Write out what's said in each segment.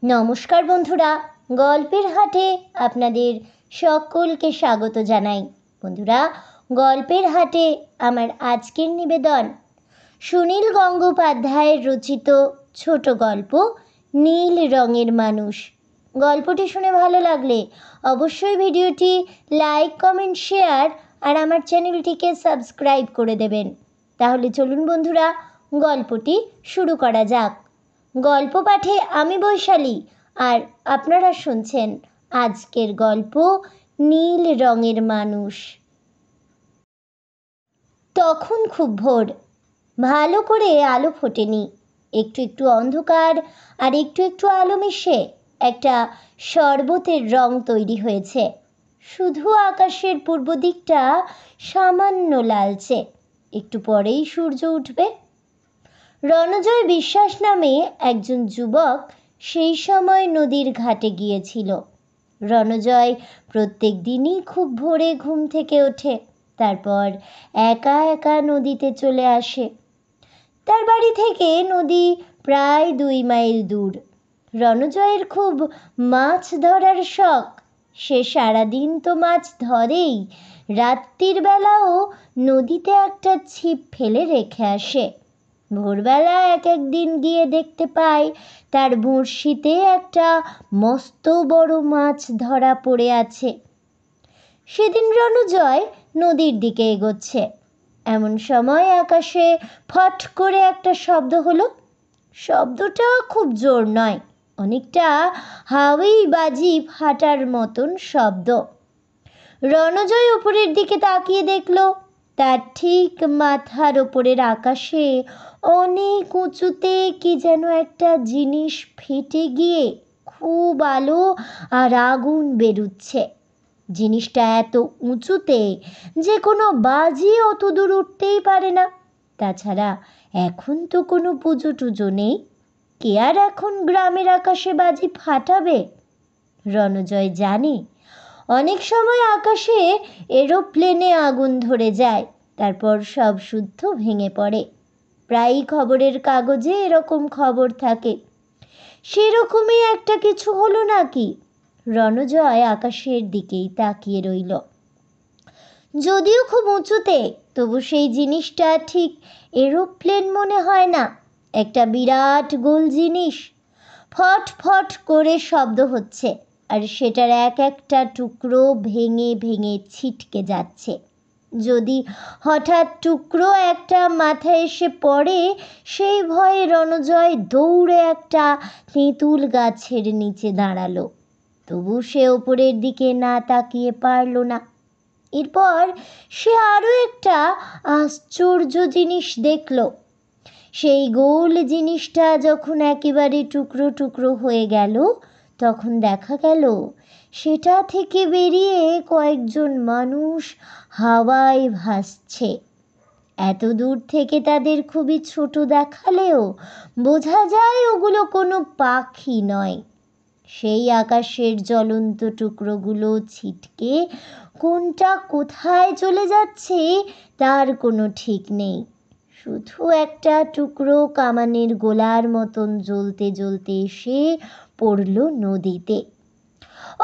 নমস্কার বন্ধুরা, গল্পের হাটে আপনাদের সকলকে স্বাগত জানাই। বন্ধুরা, গল্পের হাটে আমার আজকের নিবেদন সুনীল গঙ্গোপাধ্যায়ের রচিত ছোট গল্প নীল রঙের মানুষ। গল্পটি শুনে ভালো লাগলে অবশ্যই ভিডিওটি লাইক, কমেন্ট, শেয়ার আর আমার চ্যানেলটিকে সাবস্ক্রাইব করে দেবেন। তাহলে চলুন বন্ধুরা, গল্পটি শুরু করা যাক। গল্প পাঠে আমি বৈশালী, আর আপনারা শুনছেন আজকের গল্প নীল রঙের মানুষ। তখন খুব ভোর, ভালো করে আলো ফোটেনি, একটু একটু অন্ধকার আর একটু একটু আলো মিশে একটা শরবতের রং তৈরি হয়েছে। শুধু আকাশের পূর্ব দিকটা সামান্য লালচে, একটু পরেই সূর্য উঠবে। রণজয় বিশ্বাস নামে একজন যুবক সেই সময় নদীর ঘাটে গিয়েছিল। রণজয় প্রত্যেক দিনই খুব ভোরে ঘুম থেকে ওঠে, তারপর একা একা নদীতে চলে আসে। তার বাড়ি থেকে নদী প্রায় 2 মাইল দূর। রণজয়ের খুব মাছ ধরার শখ। সে সারাদিন তো মাছ ধরেই, রাত্রির বেলাও নদীতে একটা ছিপ ফেলে রেখে আসে। ভোরবেলা একদিন গিয়ে দেখতে পায় তার বড়শিতে একটা মস্ত বড় মাছ ধরা পড়ে আছে। সেদিন রণজয় নদীর দিকে এগোচ্ছে, এমন সময় আকাশে ফট করে একটা শব্দ হলো। শব্দটা খুব জোর নয়, অনেকটা হাওয়াই বাজি ফাটার মতন শব্দ। রণজয় উপরের দিকে তাকিয়ে দেখলো, তার ঠিক মাথার ওপরের আকাশে অনেক উঁচুতে কি যেন একটা জিনিস ফেটে গিয়ে খুব আলো আর আগুন বেরুচ্ছে। জিনিসটা এত উঁচুতে যে কোনো বাজি অত দূর উঠতেই পারে না। তাছাড়া এখন তো কোনো পুজো টুজো নেই, কে আর এখন গ্রামের আকাশে বাজি ফাটাবে? রণজয় জানে অনেক সময় আকাশে এরোপ্লেনে আগুন ধরে যায়, তারপর সব শুদ্ধ ভেঙে পড়ে। প্রায়ই খবরের কাগজে এরকম খবর থাকে। সেরকমই একটা কিছু হলো নাকি? রণজয় আকাশের দিকেই তাকিয়ে রইল। যদিও খুব উঁচুতে, তবু সেই জিনিসটা ঠিক এরোপ্লেন মনে হয় না, একটা বিরাট গোল জিনিস। ফট ফট করে শব্দ হচ্ছে, আর সেটার এক একটা টুকরো ভেঙে ভেঙে ছিটকে যাচ্ছে। যদি হঠাৎ টুকরো একটা মাথায় এসে পড়ে, সেই ভয়ে রণজয় দৌড়ে একটা তেঁতুল গাছের নিচে দাঁড়ালো। তবু সে ওপরের দিকে না তাকিয়ে পারল না। এরপর সে আরও একটা আশ্চর্য জিনিস দেখল। সেই গোল জিনিসটা যখন একেবারে টুকরো টুকরো হয়ে গেল, তখন দেখা গেল সেটা থেকে বেরিয়ে কয়েকজন মানুষ হাওয়ায় ভাসছে। এত দূর থেকে তাদের খুবই ছোট দেখালেও বোঝা যায় ওগুলো কোনো পাখি নয়। সেই আকাশের জ্বলন্ত টুকরোগুলো ছিটকে কোনটা কোথায় চলে যাচ্ছে তার কোনো ঠিক নেই। শুধু একটা টুকরো কামানের গোলার মতন জ্বলতে জ্বলতে এসে পড়ল নদীতে।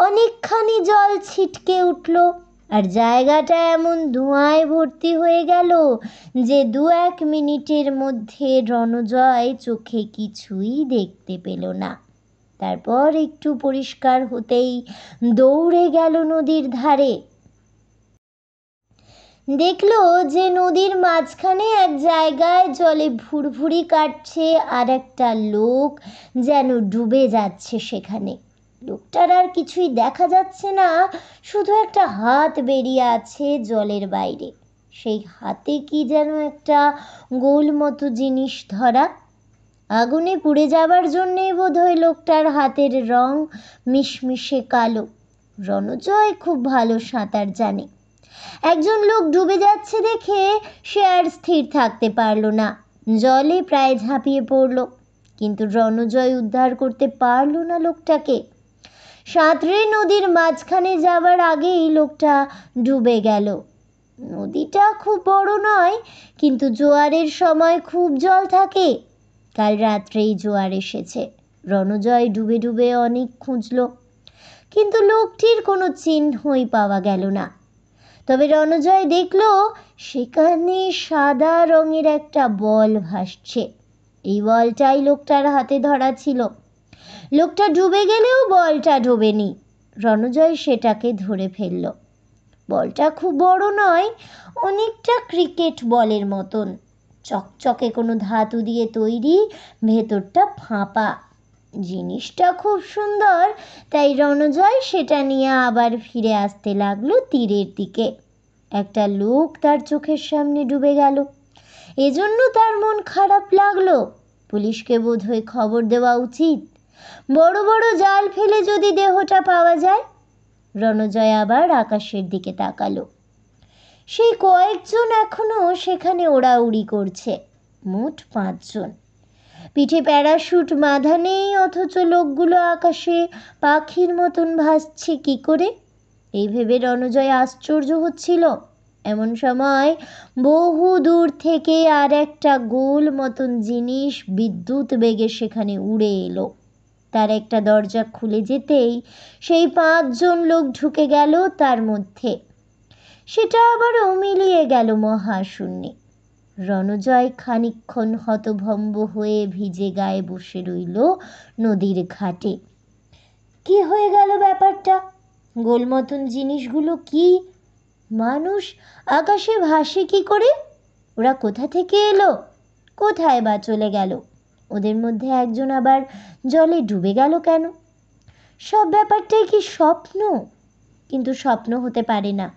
অনেকখানি জল ছিটকে উঠল, আর জায়গাটা এমন ধোঁয়ায় ভর্তি হয়ে গেল যে 2-1 মিনিটের মধ্যে রণজয় চোখে কিছুই দেখতে পেল না। তারপর একটু পরিষ্কার হতেই দৌড়ে গেল নদীর ধারে। দেখলো যে নদীর মাঝখানে এক জায়গায় জলে ভুরভুরি কাটছে, আর একটা লোক যেন ডুবে যাচ্ছে সেখানে। লোকটার আর কিছুই দেখা যাচ্ছে না, শুধু একটা হাত বেরিয়ে আছে জলের বাইরে। সেই হাতে কি যেন একটা গোল মতো জিনিস ধরা। আগুনে পুড়ে যাবার জন্যেই বোধহয় লোকটার হাতের রং মিশমিশে কালো। রণজয় খুব ভালো সাঁতার জানে। একজন লোক ডুবে যাচ্ছে দেখে সে আর স্থির থাকতে পারল না, জলে প্রায় ঝাঁপিয়ে পড়ল। কিন্তু রণজয় উদ্ধার করতে পারল না লোকটাকে। সাঁতরে নদীর মাঝখানে যাবার আগেই লোকটা ডুবে গেল। নদীটা খুব বড় নয়, কিন্তু জোয়ারের সময় খুব জল থাকে। কাল রাত্রেই জোয়ার এসেছে। রণজয় ডুবে ডুবে অনেক খুঁজল, কিন্তু লোকটির কোনো চিহ্নই পাওয়া গেল না। তবে রণজয় দেখল সেখানে সাদা রঙের একটা বল ভাসছে। এই বলটাই লোকটার হাতে ধরা ছিল। লোকটা ডুবে গেলেও বলটা ডোবেনি। রণজয় সেটাকে ধরে ফেলল। বলটা খুব বড় নয়, অনেকটা ক্রিকেট বলের মতন, চকচকে কোনো ধাতু দিয়ে তৈরি, ভেতরটা ফাঁপা। জিনিসটা খুব সুন্দর, তাই রণজয় সেটা নিয়ে আবার ফিরে আসতে লাগলো তীরের দিকে। একটা লোক তার চোখের সামনে ডুবে গেল, এজন্য তার মন খারাপ লাগলো। পুলিশকে বোধহয় খবর দেওয়া উচিত। বড় বড় জাল ফেলে যদি দেহটা পাওয়া যায়। রণজয় আবার আকাশের দিকে তাকালো। সেই কয়েকজন এখনো সেখানে ওড়াউড়ি করছে, মোট 5 জন। পিঠে প্যারাশুট বাঁধা নেই, অথচ লোকগুলো আকাশে পাখির মতন ভাসছে কি করে? এই ভেবে রণজয় আশ্চর্য হচ্ছিল। এমন সময় বহু দূর থেকে আর একটা গোল মতন জিনিস বিদ্যুৎ বেগে সেখানে উড়ে এলো। তার একটা দরজা খুলে যেতেই সেই 5 জন লোক ঢুকে গেল তার মধ্যে। সেটা আবারও মিলিয়ে গেল মহাশূন্যে। রণজয় খানিকক্ষণ হতভম্ব হয়ে ভিজে গায়ে বসে রইল নদীর ঘাটে। কি হয়ে গেল ব্যাপারটা? গোল মতন জিনিসগুলো কি? মানুষ আকাশে ভাসে কি করে? ওরা কোথা থেকে এলো? কোথায় বা চলে গেল? ওদের মধ্যে একজন আবার জলে ডুবে গেল কেন? সব ব্যাপারটাই কি স্বপ্ন? কিন্তু স্বপ্ন হতে পারে না।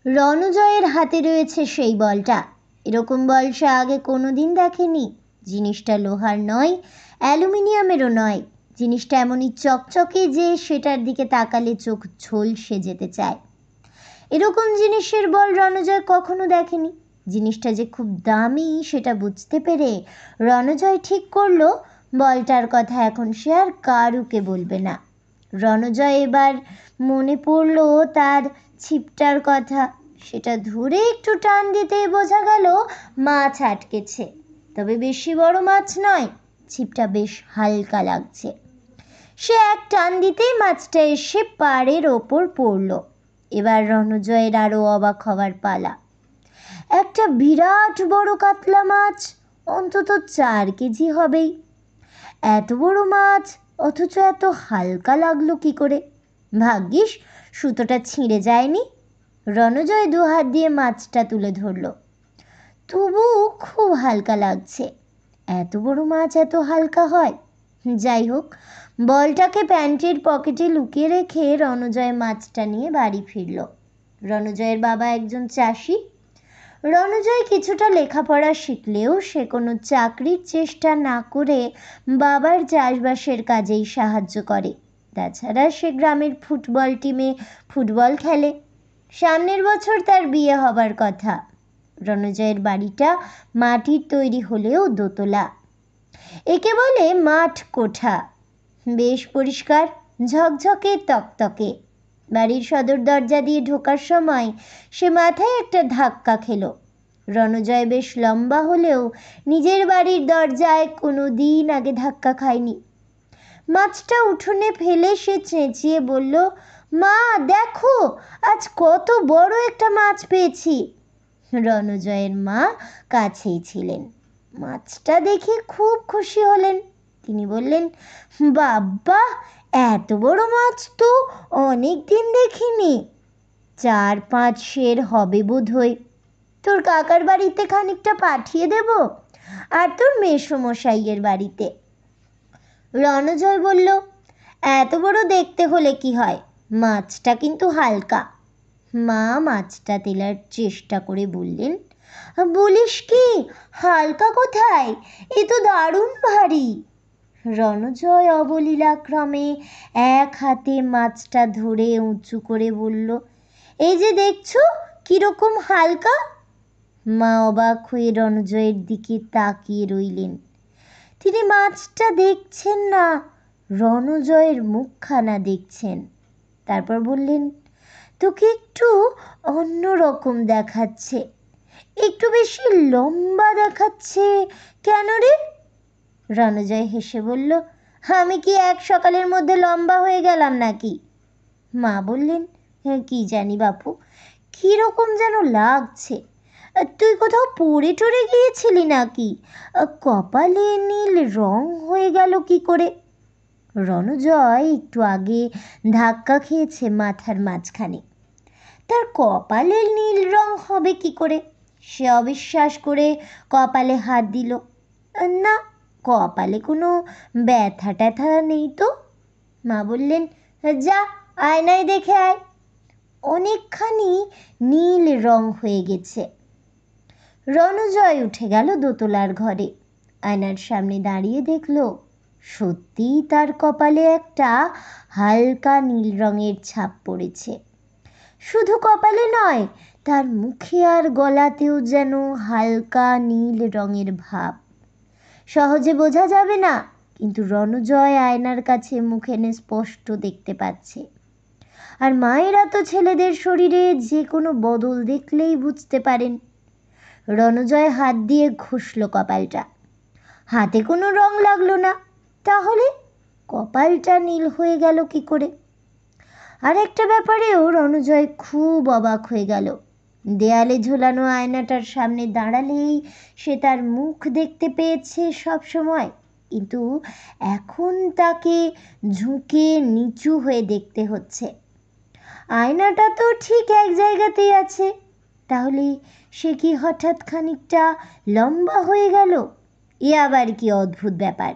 রণজয়ের হাতে রয়েছে সেই বলটা। এরকম বল সে আগে কোনোদিন দেখেনি। জিনিসটা লোহার নয়, অ্যালুমিনিয়ামেরও নয়। জিনিসটা এমনই চকচকে যে সেটার দিকে তাকালে চোখ ঝলসে যেতে চায়। এরকম জিনিসের বল রণজয় কখনো দেখেনি। জিনিসটা যে খুব দামি সেটা বুঝতে পেরে রণজয় ঠিক করলো বলটার কথা এখন সে আর কারুকে বলবে না। রণজয় এবার মনে পড়ল তার ছিপটার কথা। সেটা ধরে একটু টান দিতেই বোঝা গেল মাছ আটকেছে, তবে বেশি বড় মাছ নয়। ছিপটা বেশ হালকা লাগছে। সে এক টান দিতেই মাছটা এসে পাড়ের ওপর পড়ল। এবার রণজয়ের আরও অবাক হবার পালা। একটা বিরাট বড় কাতলা মাছ, অন্তত 4 কেজি হবেই। এত বড় মাছ, অথচ এত হালকা লাগলো কি করে? ভাগ্যিস সুতোটা ছিঁড়ে যায়নি। রণজয় 2 হাত দিয়ে মাছটা তুলে ধরল। তবু খুব হালকা লাগছে। এত বড় মাছ এত হালকা হয়? যাই হোক, বলটাকে প্যান্টের পকেটে লুকিয়ে রেখে রণজয় মাছটা নিয়ে বাড়ি ফিরল। রণজয়ের বাবা একজন চাষি। রণজয় কিছুটা লেখাপড়া শিখলেও সে কোনো চাকরির চেষ্টা না করে বাবার চাষবাসের কাজেই সাহায্য করে। তাছাড়া সে গ্রামের ফুটবল টিমে ফুটবল খেলে। সামনের বছর তার বিয়ে হবার কথা। রণজয়ের বাড়িটা মাটির তৈরি হলেও দোতলা। একে বলে মাঠ কোঠা। বেশ পরিষ্কার, ঝকঝকে, তকতকে। বাড়ির সদর দরজা দিয়ে ঢোকার সময় সে মাথায় একটা ধাক্কা খেল। রণজয় বেশ লম্বা হলেও নিজের বাড়ির দরজায় কোনো দিন আগে ধাক্কা খায়নি। মাছটা উঠোনে ফেলে সে চেঁচিয়ে বলল, মা দেখো, আজ কত বড় একটা মাছ পেয়েছি। রণজয়ের মা কাছেই ছিলেন। মাছটা দেখে খুব খুশি হলেন। তিনি বললেন, বাবা, এত বড় মাছ তো অনেক দিন দেখিনি। 4-5 সের হবে বোধহয়। তোর কাকার বাড়িতে খানিকটা পাঠিয়ে দেব, আর তোর মেসোমশাইয়ের বাড়িতে। রণজয় বলল, এত বড় দেখতে হলে কি হয়, মাছটা কিন্তু হালকা। মা মাছটা তোলার চেষ্টা করে বললেন, বলিস কি, হালকা কোথায়, এ তো দারুণ ভারী। রণজয় অবলীলাক্রমে এক হাতে মাছটা ধরে উঁচু করে বলল, এই যে দেখছো কিরকম হালকা। মা অবাক হয়ে রণজয়ের দিকে তাকিয়ে রইলেন। তিনি মাছটা দেখছেন না, রণজয়ের মুখখানা দেখছেন। তারপর বললেন, তোকে একটু অন্য রকম দেখাচ্ছে, একটু বেশি লম্বা দেখাচ্ছে। কেন রে? রণজয় হেসে বলল, আমি কি এক সকালের মধ্যে লম্বা হয়ে গেলাম নাকি? মা বললেন, হ্যাঁ কি জানি বাপু, কীরকম যেন লাগছে। তুই কোথাও পড়ে টরে গিয়েছিলি নাকি? কপালে নীল রং হয়ে গেল কি করে? রণজয় একটু আগে ধাক্কা খেয়েছে মাথার মাঝখানে, তার কপালে নীল রং হবে কি করে? সে অবিশ্বাস করে কপালে হাত দিল। না, কপালে কোনো ব্যথা ট্যাথা নেই তো। মা বললেন, যা আয়নায় দেখে আয়। অনেকখানি নীল রং হয়ে গেছে। রণজয় উঠে গেল দোতলার ঘরে। আয়নার সামনে দাঁড়িয়ে দেখল সত্যিই তার কপালে একটা হালকা নীল রঙের ছাপ পড়েছে। শুধু কপালে নয়, তার মুখে আর গলাতেও যেন হালকা নীল রঙের ভাব। সহজে বোঝা যাবে না, কিন্তু রণজয় আয়নার কাছে মুখ এনে স্পষ্ট দেখতে পাচ্ছে। আর মায়েরা তো ছেলেদের শরীরে যে কোনো বদল দেখলেই বুঝতে পারেন। রণজয় হাত দিয়ে ঘষল কপালটা, হাতে কোনো রং লাগলো না। তাহলে কপালটা নীল হয়ে গেল কি করে? আর একটা ব্যাপারেও রণজয় খুব অবাক হয়ে গেল। দেয়ালে ঝোলানো আয়নাটার সামনে দাঁড়ালেই সে তার মুখ দেখতে পেয়েছে সব সময়, কিন্তু এখন তাকে ঝুঁকে নিচু হয়ে দেখতে হচ্ছে। আয়নাটা তো ঠিক এক জায়গাতেই আছে, তাহলে সে কি হঠাৎ খানিকটা লম্বা হয়ে গেল? এ আবার কি অদ্ভুত ব্যাপার!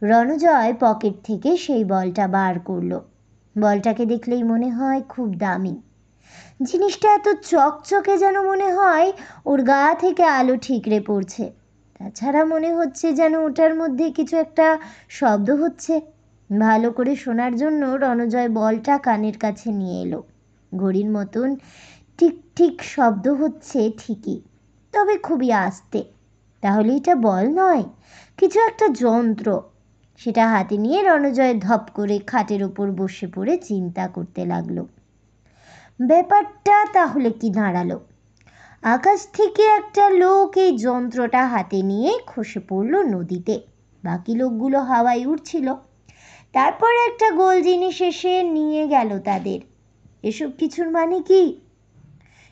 রণজয় পকেট থেকে সেই বলটা বার করল। বলটাকে দেখলেই মনে হয় খুব দামি। জিনিসটা এত চকচকে যেন মনে হয় ওর গা থেকে আলো ঠিকরে পড়ছে। তাছাড়া মনে হচ্ছে যেন ওটার মধ্যে কিছু একটা শব্দ হচ্ছে। ভালো করে শোনার জন্য রণজয় বলটা কানের কাছে নিয়ে এলো। ঘড়ির মতন ঠিক ঠিক শব্দ হচ্ছে ঠিকই, তবে খুবই আস্তে। তাহলে এটা বল নয়, কিছু একটা যন্ত্র। সেটা হাতে নিয়ে রণজয় ধপ করে খাটের ওপর বসে পড়ে চিন্তা করতে লাগলো। ব্যাপারটা তাহলে কি দাঁড়ালো? আকাশ থেকে একটা লোক এই যন্ত্রটা হাতে নিয়ে খসে পড়ল নদীতে। বাকি লোকগুলো হাওয়ায় উঠছিল। তারপর একটা গোল জিনিস এসে নিয়ে গেল তাদের। এসব কিছুর মানে কি?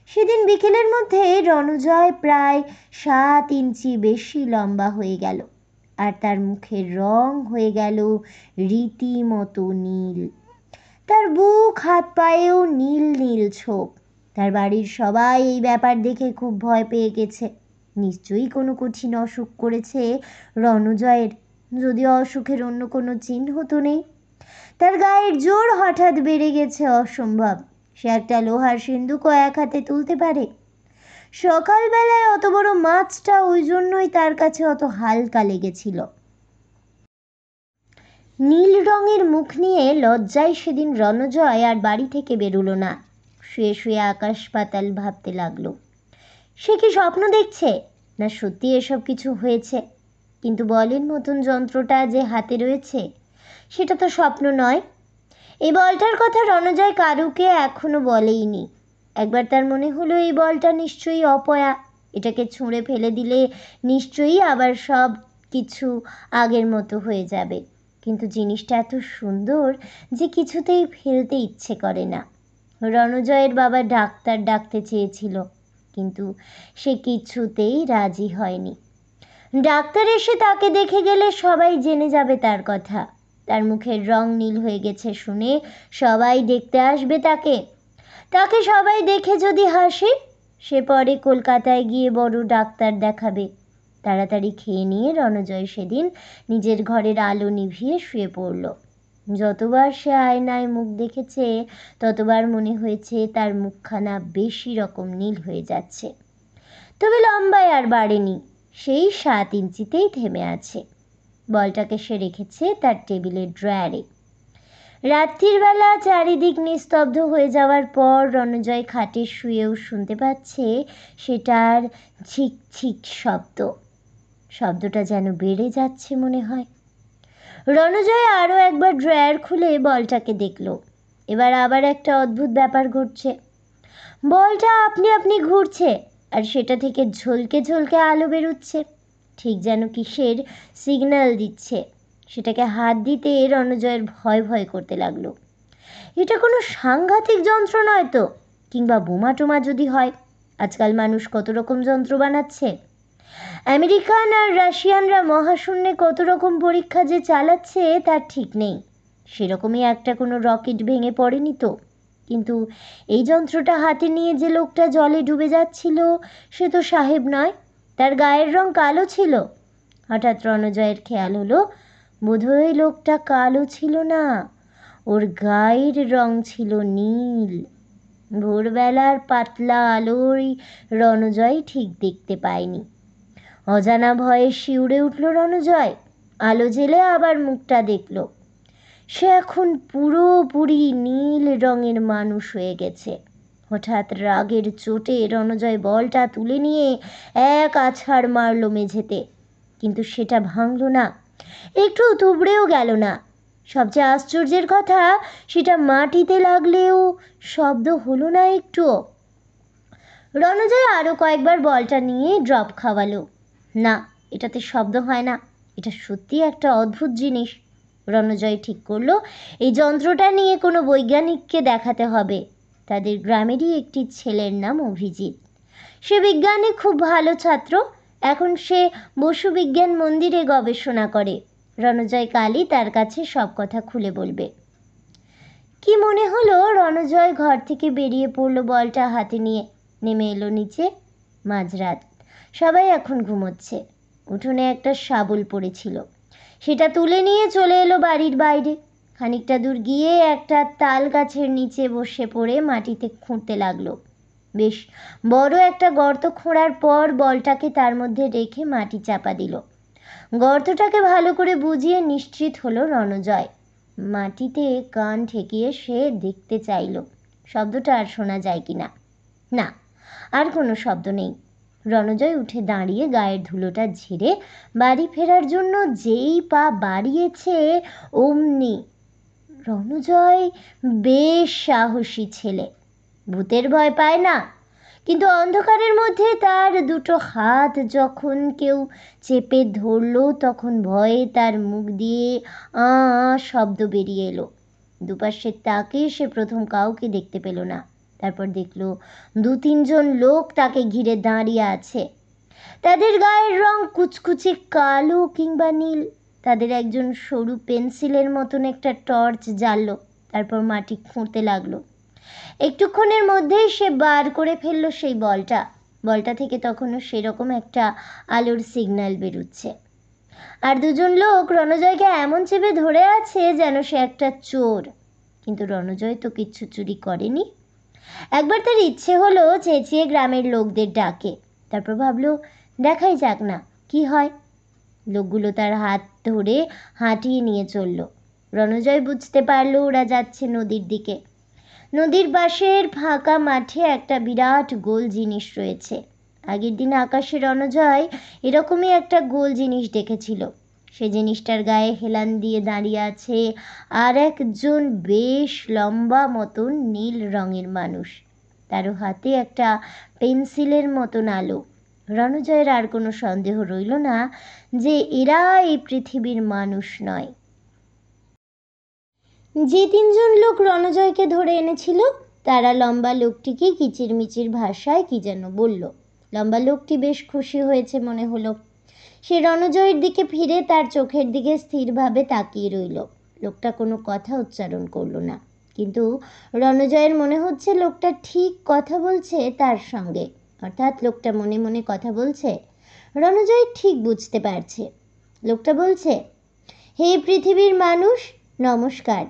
সেদিন বিকেলের মধ্যে রণজয় প্রায় 7 ইঞ্চি বেশি লম্বা হয়ে গেল, আর তার মুখের রং হয়ে গেল রীতিমতো নীল। তার বুক হাত পায়েও নীল নীল ছোপ। তার বাড়ির সবাই এই ব্যাপার দেখে খুব ভয় পেয়ে গেছে। নিশ্চয়ই কোনো কঠিন অসুখ করেছে রণজয়ের, যদিও অসুখের অন্য কোনো চিহ্ন তো নেই। তার গায়ের জোর হঠাৎ বেড়ে গেছে অসম্ভব। সে একটা লোহার সিন্দুকও এক হাতে তুলতে পারে। সকালবেলায় অত বড় মাছটা ওই জন্যই তার কাছে অত হালকা লেগেছিল। নীল রঙের মুখ নিয়ে লজ্জায় সেদিন রণজয় আর বাড়ি থেকে বেরোলো না। শুয়ে শুয়ে আকাশ পাতাল ভাবতে লাগলো। সে কি স্বপ্ন দেখছে, না সত্যি এসব কিছু হয়েছে? কিন্তু বলের মতন যন্ত্রটা যে হাতে রয়েছে, সেটা তো স্বপ্ন নয়। এই বলটার কথা রণজয় কারুকে এখনো বলেইনি। একবার তার মনে হলো এই বলটা নিশ্চয়ই অপয়া, এটাকে ছুঁড়ে ফেলে দিলে নিশ্চয়ই আবার সব কিছু আগের মতো হয়ে যাবে। কিন্তু জিনিসটা এত সুন্দর যে কিছুতেই ফেলতে ইচ্ছে করে না। রণজয়ের বাবা ডাক্তার ডাকতে চেয়েছিল, কিন্তু সে কিছুতেই রাজি হয়নি। ডাক্তার এসে তাকে দেখে গেলে সবাই জেনে যাবে তার কথা। তার মুখের রং নীল হয়ে গেছে শুনে সবাই দেখতে আসবে তাকে। তাকে সবাই দেখে যদি হাসে, সে পরে কলকাতায় গিয়ে বড় ডাক্তার দেখাবে। তাড়াতাড়ি খেয়ে নিয়ে রণজয় সেদিন নিজের ঘরের আলো নিভিয়ে শুয়ে পড়ল। যতবার সে আয়নায় মুখ দেখেছে, ততবার মনে হয়েছে তার মুখখানা বেশি রকম নীল হয়ে যাচ্ছে। তবে লম্বায় আর বাড়েনি, সেই 7 ইঞ্চিতেই থেমে আছে। বলটাকে সে রেখেছে তার টেবিলের ড্রয়ারে। রাত্রির বেলা চারিদিক নিস্তব্ধ হয়ে যাওয়ার পর রণজয় খাটে শুয়েও শুনতে পাচ্ছে সেটার ঝিকঝিক শব্দ। শব্দটা যেন বেড়ে যাচ্ছে মনে হয়। রণজয় আরও একবার ড্রয়ার খুলে বলটাকে দেখল। এবার আবার একটা অদ্ভুত ব্যাপার ঘটছে। বলটা আপনি আপনি ঘুরছে, আর সেটা থেকে ঝলকে ঝলকে আলো বেরোচ্ছে। ঠিক যেন কিসের সিগন্যাল দিচ্ছে। সেটাকে হাত দিতে রণজয়ের ভয় ভয় করতে লাগলো। এটা কোনো সাংঘাতিক যন্ত্র নয় তো? কিংবা বোমা টোমা যদি হয়? আজকাল মানুষ কত রকম যন্ত্র বানাচ্ছে। আমেরিকান আর রাশিয়ানরা মহাশূন্যে কত রকম পরীক্ষা যে চালাচ্ছে তার ঠিক নেই। সেরকমই একটা কোনো রকেট ভেঙে পড়েনি তো? কিন্তু এই যন্ত্রটা হাতে নিয়ে যে লোকটা জলে ডুবে যাচ্ছিল সে তো সাহেব নয়, তার গায়ের রং কালো ছিল। হঠাৎ রণজয়ের খেয়াল হলো বোধহয় লোকটা কালো ছিল না, ওর গায়ের রং ছিল নীল। ভোরবেলার পাতলা আলোয় রণজয় ঠিক দেখতে পায়নি। অজানা ভয়ে শিউরে উঠল রণজয়। আলো জেলে আবার মুখটা দেখল। সে এখন পুরোপুরি নীল রঙের মানুষ হয়ে গেছে। হঠাৎ রাগের চোটে রণজয় বলটা তুলে নিয়ে এক আছাড় মারল মেঝেতে, কিন্তু সেটা ভাঙল না, একটু তুবড়েও গেল না। সবচেয়ে আশ্চর্যের কথা, সেটা মাটিতে লাগলেও শব্দ হলো না একটুও। রণজয় আরও কয়েকবার বলটা নিয়ে ড্রপ খাওয়ালো। না, এটাতে শব্দ হয় না। এটা সত্যি একটা অদ্ভুত জিনিস। রণজয় ঠিক করলো এই যন্ত্রটা নিয়ে কোনো বৈজ্ঞানিককে দেখাতে হবে। তাদের গ্রামেরই একটি ছেলের নাম অভিজিৎ। সে বিজ্ঞানে খুব ভালো ছাত্র। এখন সে বসু বিজ্ঞান মন্দিরে গবেষণা করে। রণজয় কালই তার কাছে সব কথা খুলে বলবে। কি মনে হলো রণজয় ঘর থেকে বেরিয়ে পড়লো বলটা হাতে নিয়ে। নেমে এলো নিচে। মাঝরাত, সবাই এখন ঘুমোচ্ছে। উঠোনে একটা শাবল পড়েছিল, সেটা তুলে নিয়ে চলে এলো বাড়ির বাইরে। খানিকটা দূর গিয়ে একটা তাল গাছের নিচে বসে পড়ে মাটিতে খুঁড়তে লাগলো। বেশ বড় একটা গর্ত খোঁড়ার পর বলটাকে তার মধ্যে রেখে মাটি চাপা দিল। গর্তটাকে ভালো করে বুঝিয়ে নিশ্চিত হলো রণজয়। মাটিতে কান ঠেকিয়ে সে দেখতে চাইল শব্দটা আর শোনা যায় কিনা। না, আর কোনো শব্দ নেই। রণজয় উঠে দাঁড়িয়ে গায়ের ধুলোটা ঝেড়ে বাড়ি ফেরার জন্য যেই পা বাড়িয়েছে অমনি রণজয় বেশ সাহসী ছেলে। ভূতের ভয় পায় না, কিন্তু অন্ধকারের মধ্যে তার দুটো হাত যখন কেউ চেপে ধরল তখন ভয়ে তার মুখ দিয়ে আ শব্দ বেরিয়ে এলো। দুপাশে তাকে সে প্রথম কাউকে দেখতে পেল না। তারপর দেখল 2-3 জন লোক তাকে ঘিরে দাঁড়িয়ে আছে। তাদের গায়ের রং কুচকুচে কালো কিংবা নীল। তাদের একজন সরু পেন্সিলের মতন একটা টর্চ জ্বাললো, তারপর মাটি খুঁড়তে লাগলো। একটুক্ষণের মধ্যেই সে বার করে ফেললো সেই বলটা। বলটা থেকে তখনও সেরকম একটা আলোর সিগন্যাল বেরোচ্ছে। আর 2জন লোক রণজয়কে এমন চেপে ধরে আছে যেন সে একটা চোর। কিন্তু রণজয় তো কিচ্ছু চুরি করেনি। একবার তার ইচ্ছে হলো চেঁচিয়ে গ্রামের লোকদের ডাকে। তারপর ভাবলো দেখাই যাক না কি হয়। লোকগুলো তার হাত ধরে হাঁটিয়ে নিয়ে চলল। রণজয় বুঝতে পারলো ওরা যাচ্ছে নদীর দিকে। নদীর পাশের ফাঁকা মাঠে একটা বিরাট গোল জিনিস রয়েছে। আগের দিন আকাশে রণজয় এরকমই একটা গোল জিনিস দেখেছিল। সে জিনিসটার গায়ে হেলান দিয়ে দাঁড়িয়ে আছে আর একজন বেশ লম্বা মতন নীল রঙের মানুষ। তারও হাতে একটা পেন্সিলের মতন আলো। রণজয়ের আর কোনো সন্দেহ রইল না যে এরা এই পৃথিবীর মানুষ নয়। যে 3জন লোক রণজয়কে ধরে এনেছিল তারা লম্বা লোকটিকে কিচিরমিচির ভাষায় কি যেন বলল। লম্বা লোকটি বেশ খুশি হয়েছে মনে হলো। সে রণজয়ের দিকে ফিরে তার চোখের দিকে স্থিরভাবে তাকিয়ে রইল। লোকটা কোনো কথা উচ্চারণ করলো না, কিন্তু রণজয়ের মনে হচ্ছে লোকটা ঠিক কথা বলছে তার সঙ্গে, অর্থাৎ লোকটা মনে মনে কথা বলছে। রণজয় ঠিক বুঝতে পারছে। লোকটা বলছে, হে পৃথিবীর মানুষ, নমস্কার।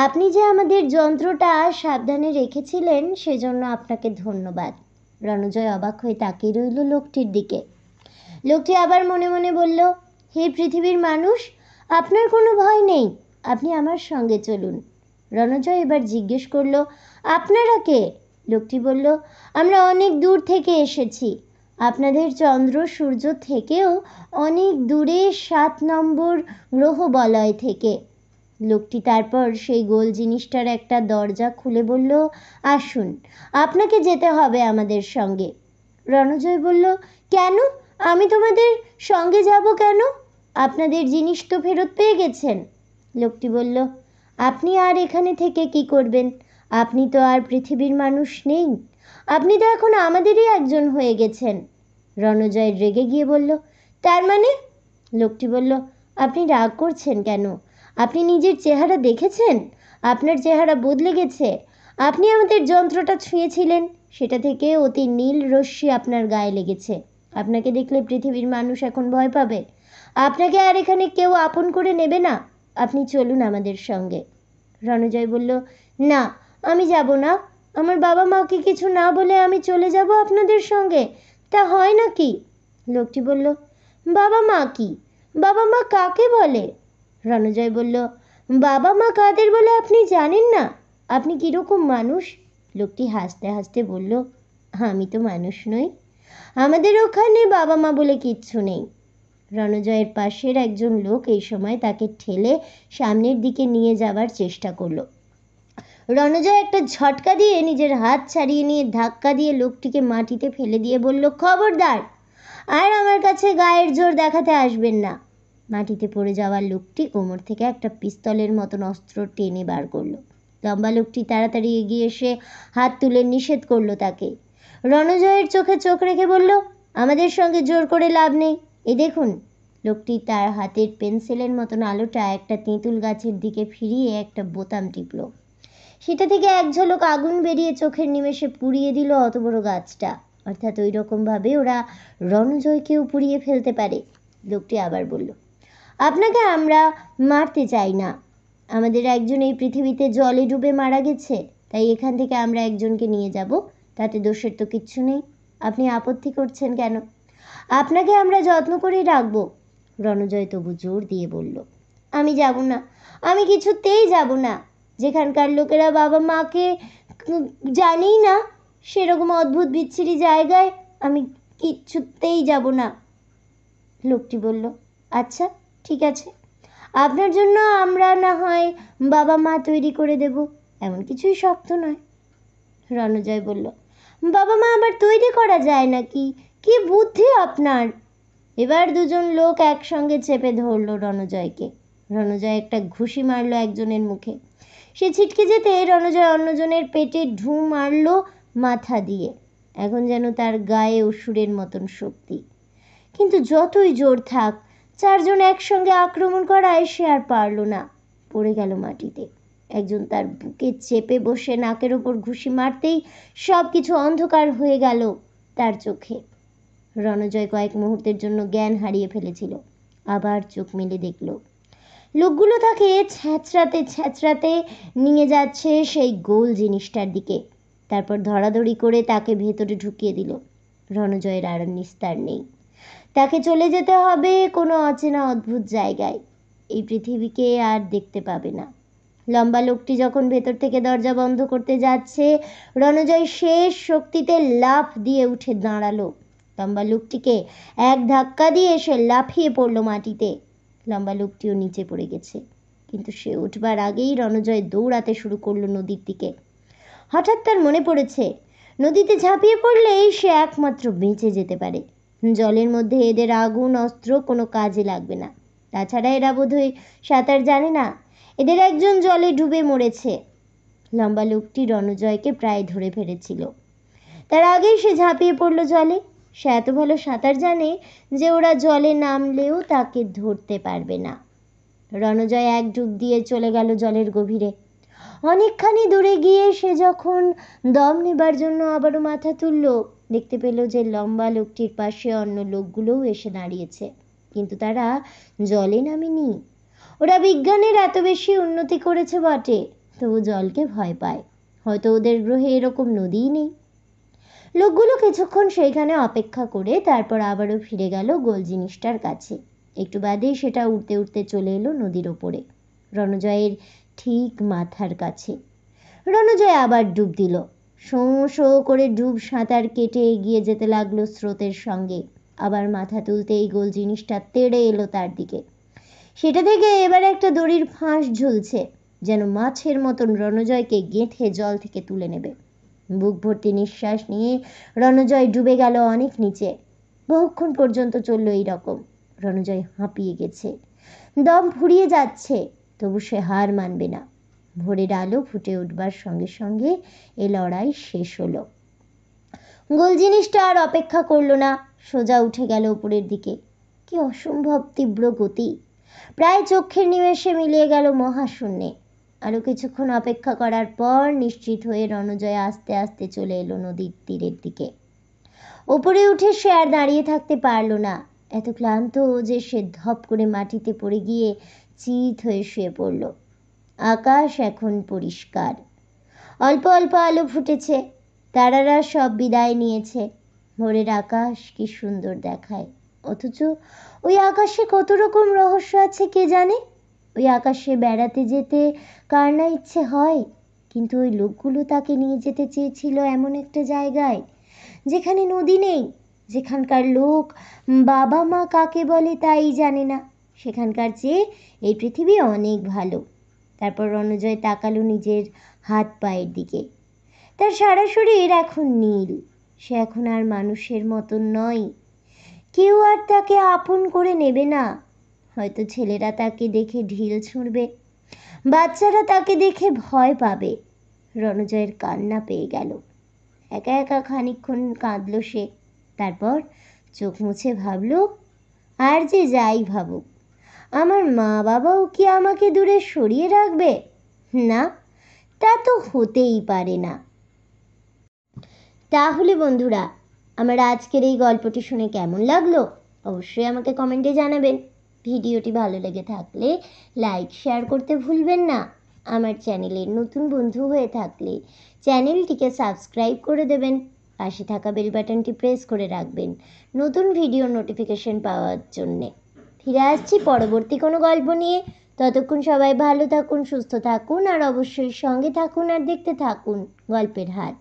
আপনি যে আমাদের যন্ত্রটা সাবধানে রেখেছিলেন সেজন্য আপনাকে ধন্যবাদ। রণজয় অবাক হয়ে তাকিয়ে রইল লোকটির দিকে। লোকটি আবার মনে মনে বলল, হে পৃথিবীর মানুষ, আপনার কোনো ভয় নেই, আপনি আমার সঙ্গে চলুন। রণজয় এবার জিজ্ঞেস করল, আপনারা কে? লোকটি বলল, আমরা অনেক দূর থেকে এসেছি, আপনাদের চন্দ্র সূর্য থেকেও অনেক দূরে 7 নম্বর গ্রহ বলয় থেকে। লোকটি তারপর সেই গোল জিনিসটার একটা দরজা খুলে বলল, আসুন, আপনাকে যেতে হবে আমাদের সঙ্গে। রণজয় বলল, কেন? আমি তোমাদের সঙ্গে যাব কেন? আপনাদের জিনিস তো ফেরত পেয়ে গেছেন। লোকটি বলল, আপনি আর এখানে থেকে কি করবেন? আপনি তো আর পৃথিবীর মানুষ নেই, আপনি তো এখন আমাদেরই একজন হয়ে গেছেন। রণজয় রেগে গিয়ে বলল, তার মানে? লোকটি বলল, আপনি রাগ করছেন কেন? আপনি নিজের চেহারা দেখেছেন? আপনার চেহারা বদলে গেছে। আপনি আমাদের যন্ত্রটা ছুঁয়েছিলেন, সেটা থেকে অতি নীল রশ্মি আপনার গায়ে লেগেছে। আপনাকে দেখলে পৃথিবীর মানুষ এখন ভয় পাবে। আপনাকে আর এখানে কেউ আপন করে নেবে না। আপনি চলুন আমাদের সঙ্গে। রণজয় বলল, না, আমি যাব না। আমার বাবা মাকে কিছু না বলে আমি চলে যাব আপনাদের সঙ্গে? তা হয় নাকি? লোকটি বলল, বাবা মা কি? বাবা মা কাকে বলে? রণজয় বলল, বাবা মা কাদের বলে আপনি জানেন না? আপনি কীরকম মানুষ? লোকটি হাসতে হাসতে বলল, আমি তো মানুষ নই। আমাদের ওখানে বাবা মা বলে কিচ্ছু নেই। রণজয়ের পাশের একজন লোক এই সময় তাকে ঠেলে সামনের দিকে নিয়ে যাবার চেষ্টা করলো। রণজয় একটা ঝটকা দিয়ে নিজের হাত ছাড়িয়ে নিয়ে ধাক্কা দিয়ে লোকটিকে মাটিতে ফেলে দিয়ে বলল, খবরদার, আর আমার কাছে গায়ের জোর দেখাতে আসবেন না। মাটিতে পড়ে যাওয়ার লোকটি কোমর থেকে একটা পিস্তলের মতন অস্ত্র টেনে বার করলো। লম্বা লোকটি তাড়াতাড়ি এগিয়ে এসে হাত তুলে নিষেধ করলো তাকে। রণজয়ের চোখে চোখ রেখে বলল, আমাদের সঙ্গে জোর করে লাভ নেই। এই দেখুন। লোকটি তার হাতের পেন্সিলের মতন আলোটা একটা তেঁতুল গাছের দিকে ফিরিয়ে একটা বোতাম টিপল। সেটা থেকে এক ঝলক আগুন বেরিয়ে চোখের নিমেষে পুড়িয়ে দিল অত বড় গাছটা। অর্থাৎ ওই রকমভাবে ওরা রণজয়কেও পুড়িয়ে ফেলতে পারে। লোকটি আবার বলল, আপনাকে আমরা মারতে চাই না। আমাদের একজন এই পৃথিবীতে জলে ডুবে মারা গেছে, তাই এখান থেকে আমরা একজনকে নিয়ে যাব। তাতে দোষের তো কিচ্ছু নেই। আপনি আপত্তি করছেন কেন? আপনাকে আমরা যত্ন করে রাখবো। রণজয় তবু জোর দিয়ে বলল, আমি যাব না, আমি কিছুতেই যাব না। যেখানকার লোকেরা বাবা মাকে জানেই না, সেরকম অদ্ভুত বিচ্ছিরি জায়গায় আমি কিছুতেই যাব না। লোকটি বলল, আচ্ছা ঠিক আছে, আপনার জন্য আমরা না হয় বাবা মা তৈরি করে দেব, এমন কিছুই শক্ত নয়। রণজয় বলল, বাবা মা আবার তৈরি করা যায় নাকি? কি বুদ্ধি আপনার! এবার দুজন লোক একসঙ্গে চেপে ধরল রণজয়কে। রণজয় একটা ঘুষি মারল একজনের মুখে। সে ছিটকে যেতে রণজয় অন্যজনের পেটে ঢু মারল মাথা দিয়ে। এখন যেন তার গায়ে অসুরের মতন শক্তি। কিন্তু যতই জোর থাক, চারজন একসঙ্গে আক্রমণ করায় সে আর পারল না, পড়ে গেল মাটিতে। একজন তার বুকে চেপে বসে নাকের ওপর ঘুষি মারতেই সব কিছু অন্ধকার হয়ে গেল তার চোখে। রণজয় কয়েক মুহূর্তের জন্য জ্ঞান হারিয়ে ফেলেছিল। আবার চোখ মেলে দেখল লোকগুলো তাকে ছ্যাঁচড়াতে ছ্যাঁচড়াতে নিয়ে যাচ্ছে সেই গোল জিনিসটার দিকে। তারপর ধরাধরি করে তাকে ভেতরে ঢুকিয়ে দিল। রণজয়ের আর নিস্তার নেই। তাকে চলে যেতে হবে কোনো অচেনা অদ্ভুত জায়গায়। এই পৃথিবীকে আর দেখতে পাবে না। লম্বা লোকটি যখন ভেতর থেকে দরজা বন্ধ করতে যাচ্ছে, রণজয় শেষ শক্তিতে লাফ দিয়ে উঠে দাঁড়ালো। লম্বা লোকটিকে এক ধাক্কা দিয়ে সে লাফিয়ে পড়ল মাটিতে। লম্বা লোকটিও নিচে পড়ে গেছে। কিন্তু সে উঠবার আগেই রণজয় দৌড়াতে শুরু করলো নদীর দিকে। হঠাৎ তার মনে পড়েছে, নদীতে ঝাঁপিয়ে পড়লেই সে একমাত্র বেঁচে যেতে পারে। জলের মধ্যে এদের আগুন অস্ত্র কোনো কাজে লাগবে না। তাছাড়া এরা বোধহয় সাঁতার জানে না। এদের একজন জলে ডুবে মরেছে। লম্বা লোকটি রণজয়কে প্রায় ধরে ফেলেছিল। তার আগেই সে ঝাঁপিয়ে পড়ল জলে। সে এত ভালো সাঁতার জানে যে ওরা জলে নামলেও তাকে ধরতে পারবে না। রণজয় এক ডুব দিয়ে চলে গেল জলের গভীরে। অনেকখানি দূরে গিয়ে সে যখন দম নেবার জন্য আবারও মাথা তুলল, দেখতে পেল যে লম্বা লোকটির পাশে অন্য লোকগুলোও এসে দাঁড়িয়েছে, কিন্তু তারা জলে নামেনি। ওরা বিজ্ঞানের এত বেশি উন্নতি করেছে বটে, তবু জলকে ভয় পায়। হয়তো ওদের গ্রহে এরকম নদীই নেই। লোকগুলো কিছুক্ষণ সেইখানে অপেক্ষা করে তারপর আবারও ফিরে গেল গোল জিনিসটার কাছে। একটু বাদেই সেটা উড়তে উড়তে চলে এলো নদীর ওপরে, রণজয়ের ঠিক মাথার কাছে। রণজয় আবার ডুব দিল। শোঁ শোঁ করে ডুব সাঁতার কেটে এগিয়ে যেতে লাগলো স্রোতের সঙ্গে। আবার মাথা তুলতেই গোল জিনিসটা তেড়ে এলো তার দিকে। সেটা থেকে এবার একটা দড়ির ফাঁস ঝুলছে, যেন মাছের মতন রণজয়কে গেঁথে জল থেকে তুলে নেবে। বুক ভর্তি নিঃশ্বাস নিয়ে রণজয় ডুবে গেল অনেক নিচে। বহুক্ষণ পর্যন্ত চলল এই রকম। রণজয় হাঁপিয়ে গেছে, দম ফুরিয়ে যাচ্ছে, তবু সে হার মানবে না। ভোরের আলো ফুটে উঠবার সঙ্গে সঙ্গে এ লড়াই শেষ হলো। গোল জিনিসটা আর অপেক্ষা করল না, সোজা উঠে গেল উপরের দিকে। কি অসম্ভব তীব্র গতি! প্রায় চোখের নিমেষে মিলিয়ে গেল মহাশূন্যে। আরও কিছুক্ষণ অপেক্ষা করার পর নিশ্চিত হয়ে রণজয় আস্তে আস্তে চলে এলো নদীর তীরের দিকে। ওপরে উঠে সে আর দাঁড়িয়ে থাকতে পারল না, এত ক্লান্ত যে সে ধপ করে মাটিতে পড়ে গিয়ে চিত হয়ে শুয়ে পড়ল। আকাশ এখন পরিষ্কার, অল্প অল্প আলো ফুটেছে, তারারা সব বিদায় নিয়েছে। ভোরের আকাশ কি সুন্দর দেখায়, অথচ ওই আকাশে কত রকম রহস্য আছে কে জানে। ওই আকাশে বেড়াতে যেতে কার না ইচ্ছে হয়, কিন্তু ওই লোকগুলো তাকে নিয়ে যেতে চেয়েছিল এমন একটা জায়গায় যেখানে নদী নেই, যেখানকার লোক বাবা মা কাকে বলে তাই জানে না, সেখানকার চেয়ে এই পৃথিবী অনেক ভালো। তারপর রণজয় তাকালো নিজের হাত পায়ের দিকে। তার সারা শরীর এখন নীল, সে এখন আর মানুষের মতন নয়। কেউ আর তাকে আপন করে নেবে না। হয়তো ছেলেরা তাকে দেখে ঢিল ছুঁড়বে, বাচ্চারা তাকে দেখে ভয় পাবে। রণজয়ের কান্না পেয়ে গেল। একা একা খানিকক্ষণ কাঁদল সে, তারপর চোখ মুছে ভাবল, আর যে যাই ভাবুক, আমার মা বাবাও কি আমাকে দূরে সরিয়ে রাখবে? না, তা তো হতেই পারে না। তাহলে বন্ধুরা, আমার আজকের এই গল্পটি শুনে কেমন লাগলো অবশ্যই আমাকে কমেন্টে জানাবেন। ভিডিওটি ভালো লেগে থাকলে লাইক শেয়ার করতে ভুলবেন না। আমার চ্যানেলের নতুন বন্ধু হয়ে থাকলে চ্যানেলটিকে সাবস্ক্রাইব করে দেবেন, পাশে থাকা বেল বাটনটি প্রেস করে রাখবেন নতুন ভিডিওর নোটিফিকেশন পাওয়ার জন্যে। ফিরে আসছি পরবর্তী কোনো গল্প নিয়ে। ততক্ষণ সবাই ভালো থাকুন, সুস্থ থাকুন, আর অবশ্যই সঙ্গে থাকুন আর দেখতে থাকুন গল্পের হাট।